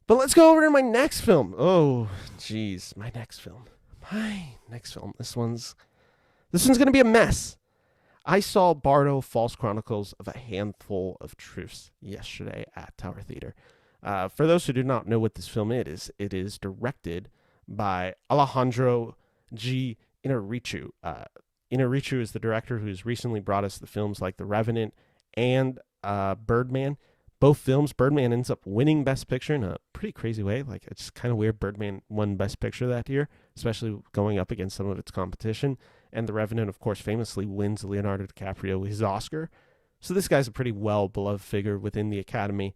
But let's go over to my next film. Oh, jeez, my next film. My next film. This one's gonna be a mess. I saw Bardo, False Chronicles of a Handful of Truths yesterday at Tower Theater. For those who do not know what this film it is directed by Alejandro G. Inarritu. Inarritu is the director who's recently brought us the films like The Revenant and Birdman. Both films, Birdman ends up winning Best Picture in a pretty crazy way. Like, it's kind of weird Birdman won Best Picture that year, especially going up against some of its competition. And The Revenant, of course, famously wins Leonardo DiCaprio his Oscar. So this guy's a pretty well-beloved figure within the Academy.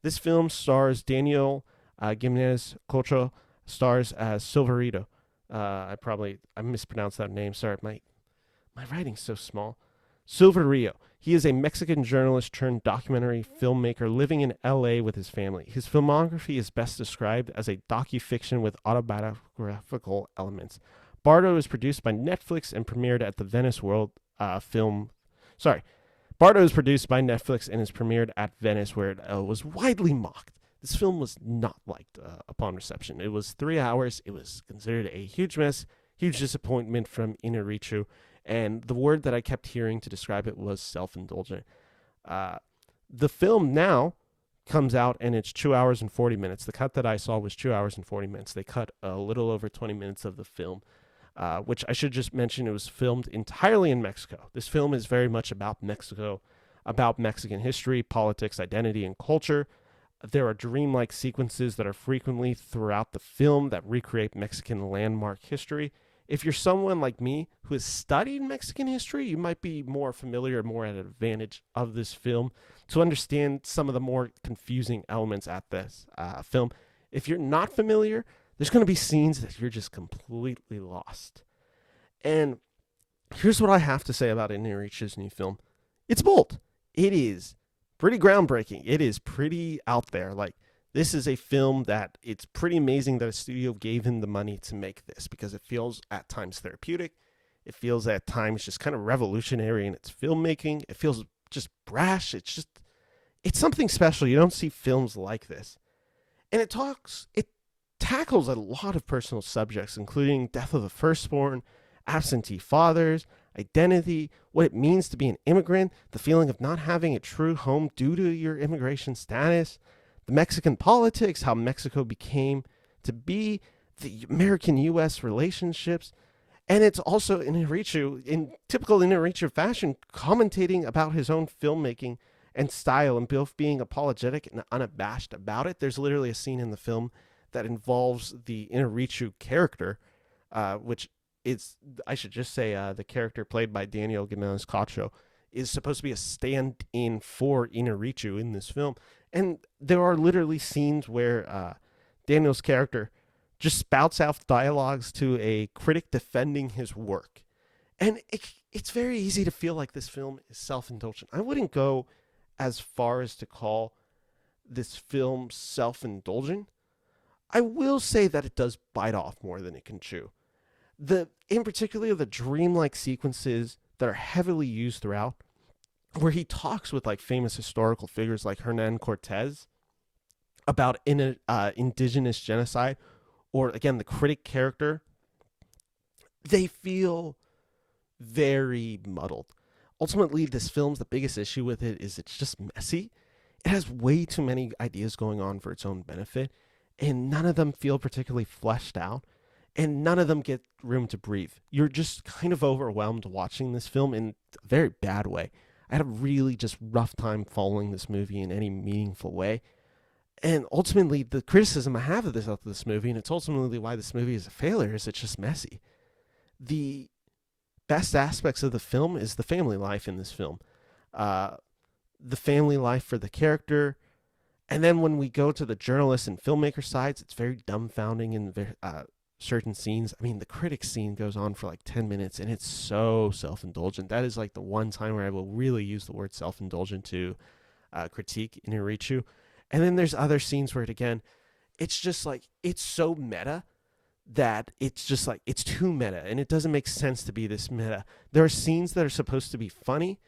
This film stars Daniel Gimenez. Cacho stars as Silverito. I mispronounced that name. Sorry, my writing's so small. Silverio. He is a Mexican journalist turned documentary filmmaker living in LA with his family. His filmography is best described as a docufiction with autobiographical elements. Bardo is produced by Netflix and premiered at the Venice World Film. Sorry. Bardo is produced by Netflix and is premiered at Venice, where it was widely mocked. This film was not liked upon reception. It was 3 hours. It was considered a huge mess, huge disappointment from Inarritu. And the word that I kept hearing to describe it was self-indulgent. The film now comes out and it's 2 hours and 40 minutes. The cut that I saw was 2 hours and 40 minutes. They cut a little over 20 minutes of the film, which I should just mention it was filmed entirely in Mexico. This film is very much about Mexico, about Mexican history, politics, identity, and culture. There are dreamlike sequences that are frequently throughout the film that recreate Mexican landmark history. If you're someone like me who has studied Mexican history, you might be more familiar, more at an advantage of this film to understand some of the more confusing elements at this film. If you're not familiar, there's going to be scenes that you're just completely lost. And here's what I have to say about Inarritu's new film. It's bold. It is pretty groundbreaking. It is pretty out there. Like, this is a film that it's pretty amazing that a studio gave him the money to make this, because it feels at times therapeutic. It feels at times just kind of revolutionary in its filmmaking. It feels just brash. It's something special. You don't see films like this. And it tackles a lot of personal subjects, including death of the firstborn, absentee fathers, identity, what it means to be an immigrant, the feeling of not having a true home due to your immigration status, the Mexican politics, how Mexico became to be, the American-U.S. relationships. And it's also Inarritu, in typical Inarritu fashion, commentating about his own filmmaking and style, and both being apologetic and unabashed about it. There's literally a scene in the film that involves the Inarritu character, which is, I should just say, the character played by Daniel Gimenez Cacho is supposed to be a stand-in for Inarritu in this film. And there are literally scenes where Daniel's character just spouts out dialogues to a critic defending his work. And it's very easy to feel like this film is self-indulgent. I wouldn't go as far as to call this film self-indulgent. I will say that it does bite off more than it can chew. In particular, the dreamlike sequences that are heavily used throughout, where he talks with like famous historical figures like Hernan Cortez about indigenous genocide, or again, the critic character, they feel very muddled. Ultimately, this film's the biggest issue with it is it's just messy. It has way too many ideas going on for its own benefit, and none of them feel particularly fleshed out, and none of them get room to breathe. You're just kind of overwhelmed watching this film in a very bad way. I had a really just rough time following this movie in any meaningful way. And ultimately, the criticism I have of this movie, and it's ultimately why this movie is a failure, is it's just messy. The best aspects of the film is the family life in this film. The family life for the character. And then when we go to the journalist and filmmaker sides, it's very dumbfounding in certain scenes. I mean, the critic scene goes on for like 10 minutes, and it's so self-indulgent. That is like the one time where I will really use the word self-indulgent to critique Inarritu. And then there's other scenes where it's just like, it's so meta that it's just like, it's too meta, and it doesn't make sense to be this meta. There are scenes that are supposed to be funny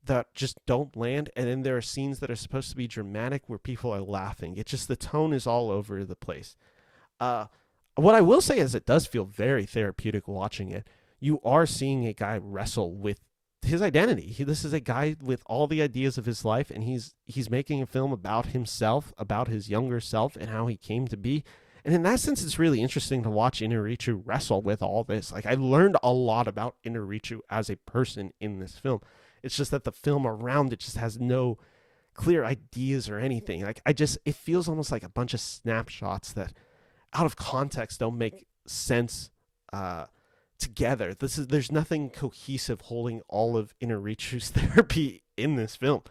that just don't land, and then there are scenes that are supposed to be dramatic where people are laughing. It just, the tone is all over the place. Uh, what I will say is it does feel very therapeutic watching it. You are seeing a guy wrestle with his identity. This is a guy with all the ideas of his life, and he's making a film about himself, about his younger self, and how he came to be. And in that sense, it's really interesting to watch Inarritu wrestle with all this. Like, I learned a lot about Inarritu as a person in this film. It's just that the film around it just has no clear ideas or anything. Like, it feels almost like a bunch of snapshots that, out of context, don't make sense together. There's nothing cohesive holding all of Inarritu's therapy in this film.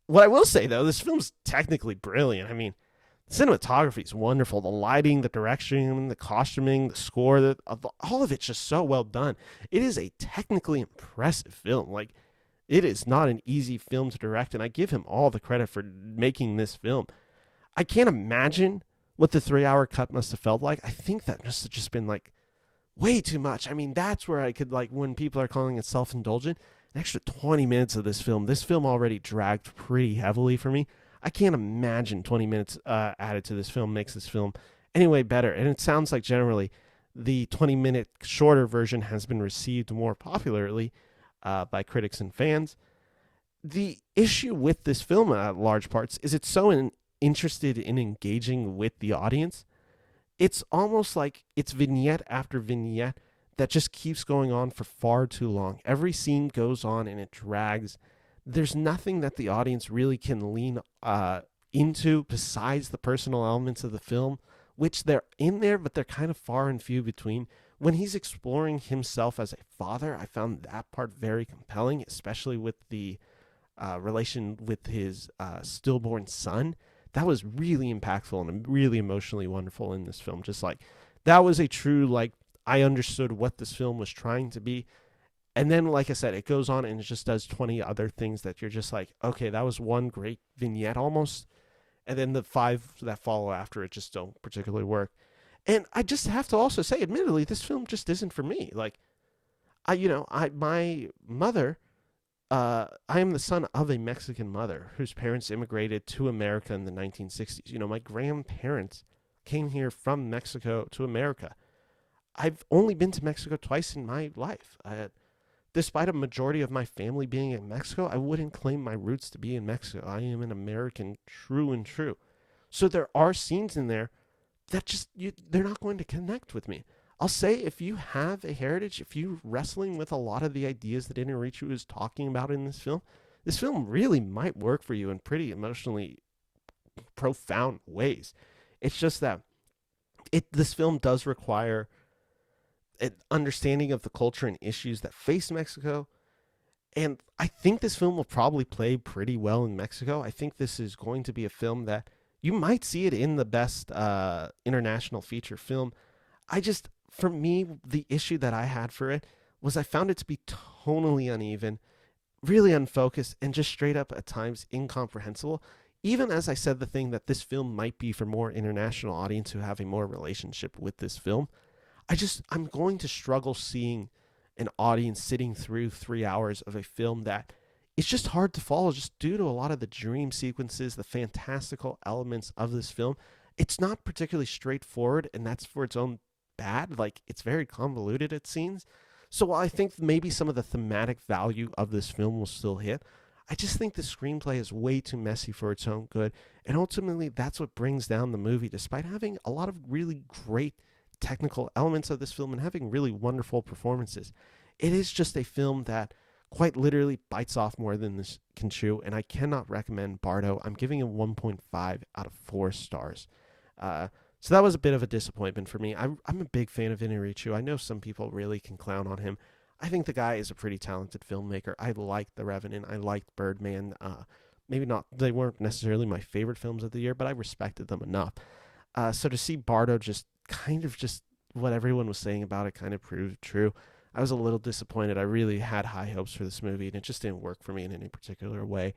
What I will say, though, this film's technically brilliant. I mean, cinematography is wonderful. The lighting, the direction, the costuming, the score, all of it's just so well done. It is a technically impressive film. Like, it is not an easy film to direct, and I give him all the credit for making this film. I can't imagine what the 3-hour cut must have felt like. I think that must have just been like way too much. I mean, that's where I could, like, when people are calling it self-indulgent, an extra 20 minutes of this film already dragged pretty heavily for me. I can't imagine 20 minutes added to this film makes this film anyway better. And it sounds like generally the 20-minute shorter version has been received more popularly by critics and fans. The issue with this film, at large parts, is it's so interested in engaging with the audience. It's almost like it's vignette after vignette that just keeps going on for far too long. Every scene goes on and it drags. There's nothing that the audience really can lean into besides the personal elements of the film, which they're in there, but they're kind of far and few between. When he's exploring himself as a father, I found that part very compelling, especially with the relation with his stillborn son. That was really impactful and really emotionally wonderful in this film. Just like, that was a true, like, I understood what this film was trying to be. And then, like I said, it goes on and it just does 20 other things that you're just like, okay, that was one great vignette almost. And then the 5 that follow after it just don't particularly work. And I just have to also say, admittedly, this film just isn't for me. Like, my mother, I am the son of a Mexican mother whose parents immigrated to America in the 1960s. My grandparents came here from Mexico to America. I've only been to Mexico twice in my life. Despite a majority of my family being in Mexico, I wouldn't claim my roots to be in Mexico. I am an American, true and true. So there are scenes in there that just, they're not going to connect with me. I'll say, if you have a heritage, if you're wrestling with a lot of the ideas that Inarritu is talking about in this film really might work for you in pretty emotionally profound ways. It's just that this film does require an understanding of the culture and issues that face Mexico. And I think this film will probably play pretty well in Mexico. I think this is going to be a film that you might see it in the best international feature film. For me, the issue that I had for it was I found it to be tonally uneven, really unfocused, and just straight up at times incomprehensible. Even as I said the thing that this film might be for more international audience who have a more relationship with this film, I'm going to struggle seeing an audience sitting through 3 hours of a film that it's just hard to follow, just due to a lot of the dream sequences, the fantastical elements of this film. It's not particularly straightforward, and that's for its own bad. Like, it's very convoluted at scenes. So while I think maybe some of the thematic value of this film will still hit, I just think the screenplay is way too messy for its own good. And ultimately, that's what brings down the movie, despite having a lot of really great technical elements of this film and having really wonderful performances. It is just a film that quite literally bites off more than this can chew, and I cannot recommend Bardo. I'm giving it 1.5 out of 4 stars. So that was a bit of a disappointment for me. I'm a big fan of Inarritu. I know some people really can clown on him. I think the guy is a pretty talented filmmaker. I liked The Revenant. I liked Birdman. Maybe not, they weren't necessarily my favorite films of the year, but I respected them enough. So to see Bardo just what everyone was saying about it kind of proved true. I was a little disappointed. I really had high hopes for this movie, and it just didn't work for me in any particular way.